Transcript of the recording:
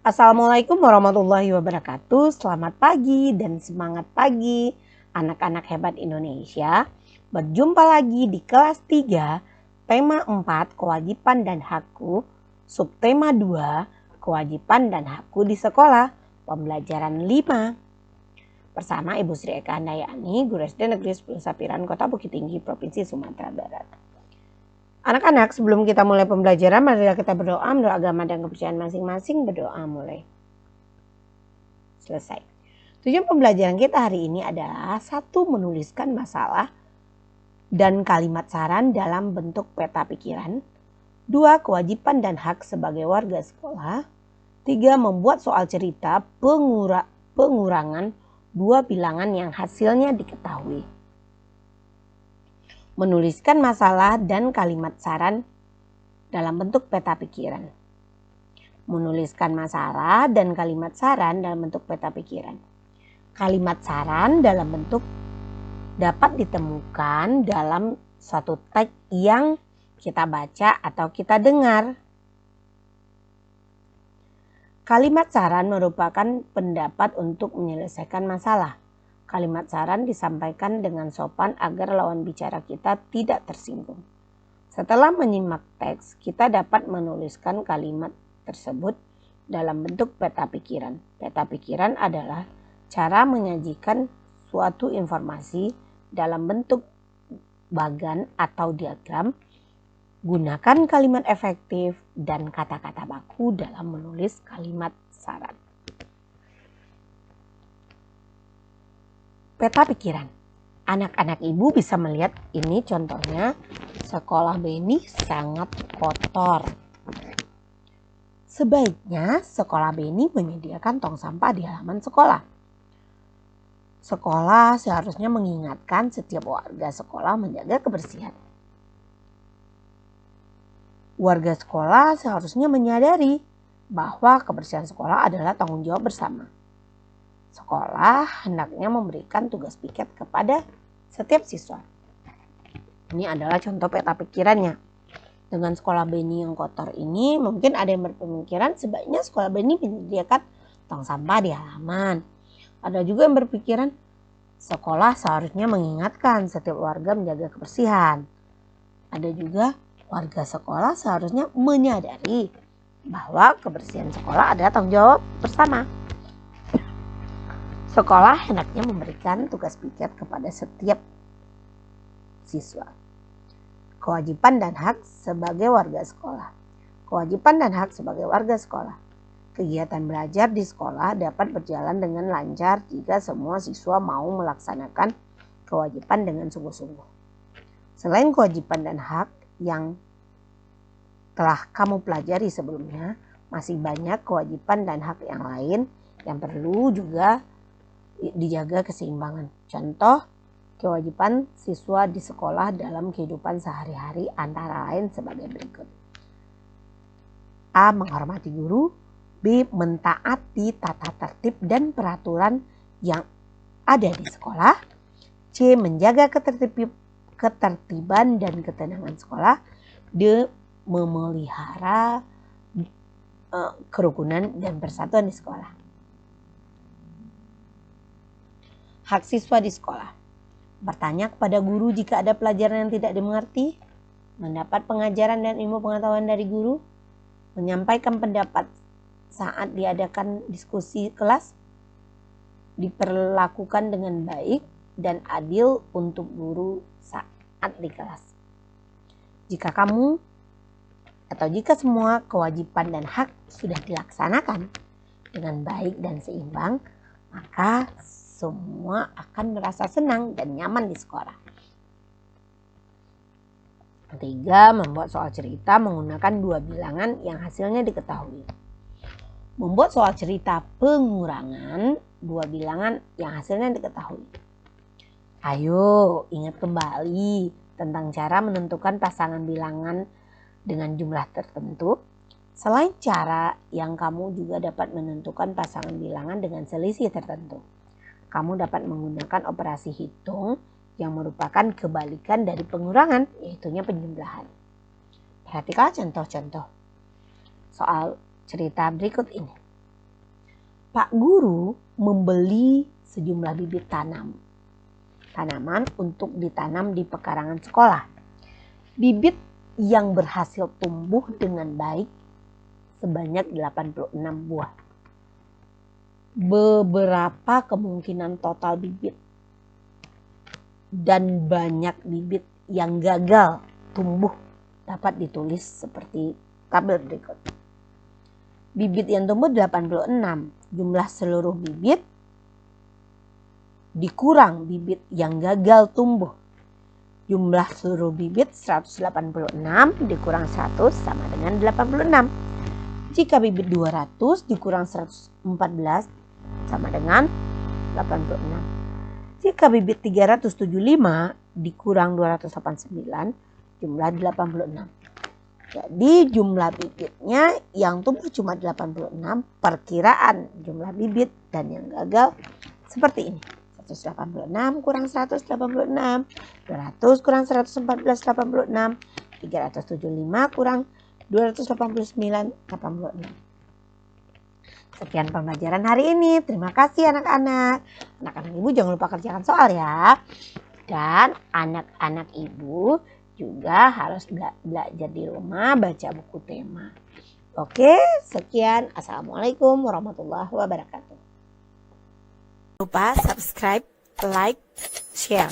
Assalamualaikum warahmatullahi wabarakatuh. Selamat pagi dan semangat pagi anak-anak hebat Indonesia. Berjumpa lagi di kelas 3, tema 4 kewajiban dan hakku, subtema 2 kewajiban dan hakku di sekolah, pembelajaran 5. Bersama Ibu Sri Eka Handayani, Guru SD Negeri 10 Sapiran, Kota Bukit Tinggi, Provinsi Sumatera Barat. Anak-anak, sebelum kita mulai pembelajaran, marilah kita berdoa menurut agama dan kepercayaan masing-masing. Berdoa mulai. Selesai. Tujuan pembelajaran kita hari ini adalah 1. Menuliskan masalah dan kalimat saran dalam bentuk peta pikiran. 2. Kewajiban dan hak sebagai warga sekolah. 3. Membuat soal cerita pengurangan 2 bilangan yang hasilnya diketahui. Menuliskan masalah dan kalimat saran dalam bentuk peta pikiran. Menuliskan masalah dan kalimat saran dalam bentuk peta pikiran. Kalimat saran dalam bentuk dapat ditemukan dalam suatu teks yang kita baca atau kita dengar. Kalimat saran merupakan pendapat untuk menyelesaikan masalah. Kalimat saran disampaikan dengan sopan agar lawan bicara kita tidak tersinggung. Setelah menyimak teks, kita dapat menuliskan kalimat tersebut dalam bentuk peta pikiran. Peta pikiran adalah cara menyajikan suatu informasi dalam bentuk bagan atau diagram. Gunakan kalimat efektif dan kata-kata baku dalam menulis kalimat saran. Peta pikiran. Anak-anak ibu bisa melihat ini contohnya, sekolah Beni sangat kotor. Sebaiknya sekolah Beni menyediakan tong sampah di halaman sekolah. Sekolah seharusnya mengingatkan setiap warga sekolah menjaga kebersihan. Warga sekolah seharusnya menyadari bahwa kebersihan sekolah adalah tanggung jawab bersama. Sekolah hendaknya memberikan tugas piket kepada setiap siswa. Ini adalah contoh peta pikirannya. Dengan sekolah Beni yang kotor ini, mungkin ada yang berpemikiran sebaiknya sekolah Beni menyediakan tong sampah di halaman. Ada juga yang berpikiran sekolah seharusnya mengingatkan setiap warga menjaga kebersihan. Ada juga warga sekolah seharusnya menyadari bahwa kebersihan sekolah adalah tanggung jawab bersama. Sekolah hendaknya memberikan tugas piket kepada setiap siswa. Kewajiban dan hak sebagai warga sekolah. Kewajiban dan hak sebagai warga sekolah. Kegiatan belajar di sekolah dapat berjalan dengan lancar jika semua siswa mau melaksanakan kewajiban dengan sungguh-sungguh. Selain kewajiban dan hak yang telah kamu pelajari sebelumnya, masih banyak kewajiban dan hak yang lain yang perlu juga dijaga keseimbangan. Contoh, kewajiban siswa di sekolah dalam kehidupan sehari-hari antara lain sebagai berikut. A. Menghormati guru. B. Mentaati tata tertib dan peraturan yang ada di sekolah. C. Menjaga ketertiban dan ketenangan sekolah. D. Memelihara kerukunan dan persatuan di sekolah. Hak siswa di sekolah. Bertanya kepada guru jika ada pelajaran yang tidak dimengerti. Mendapat pengajaran dan ilmu pengetahuan dari guru. Menyampaikan pendapat saat diadakan diskusi kelas. Diperlakukan dengan baik dan adil untuk guru saat di kelas. Jika kamu atau jika semua kewajiban dan hak sudah dilaksanakan dengan baik dan seimbang, maka semua akan merasa senang dan nyaman di sekolah. 3. Membuat soal cerita menggunakan 2 bilangan yang hasilnya diketahui. Membuat soal cerita pengurangan 2 bilangan yang hasilnya diketahui. Ayo ingat kembali tentang cara menentukan pasangan bilangan dengan jumlah tertentu. Selain cara yang kamu juga dapat menentukan pasangan bilangan dengan selisih tertentu. Kamu dapat menggunakan operasi hitung yang merupakan kebalikan dari pengurangan, yaitunya penjumlahan. Perhatikan contoh-contoh soal cerita berikut ini. Pak Guru membeli sejumlah bibit tanaman untuk ditanam di pekarangan sekolah. Bibit yang berhasil tumbuh dengan baik sebanyak 86 buah. Beberapa kemungkinan total bibit dan banyak bibit yang gagal tumbuh dapat ditulis seperti tabel berikut. Bibit yang tumbuh 86, jumlah seluruh bibit dikurang bibit yang gagal tumbuh. Jumlah seluruh bibit 186 dikurang 100 sama dengan 86. Jika bibit 200 dikurang 114 sama dengan 86. Jika bibit 375 dikurang 289 jumlah 86. Jadi jumlah bibitnya yang tumbuh cuma 86, perkiraan jumlah bibit dan yang gagal seperti ini. 186 kurang 186, 200 kurang 114, 86, 375 kurang 289, 86. Sekian pembelajaran hari ini. Terima kasih anak-anak. Anak-anak ibu jangan lupa kerjakan soal ya. Dan anak-anak ibu juga harus belajar di rumah baca buku tema. Oke, sekian. Assalamualaikum warahmatullahi wabarakatuh. Jangan lupa subscribe, like, share.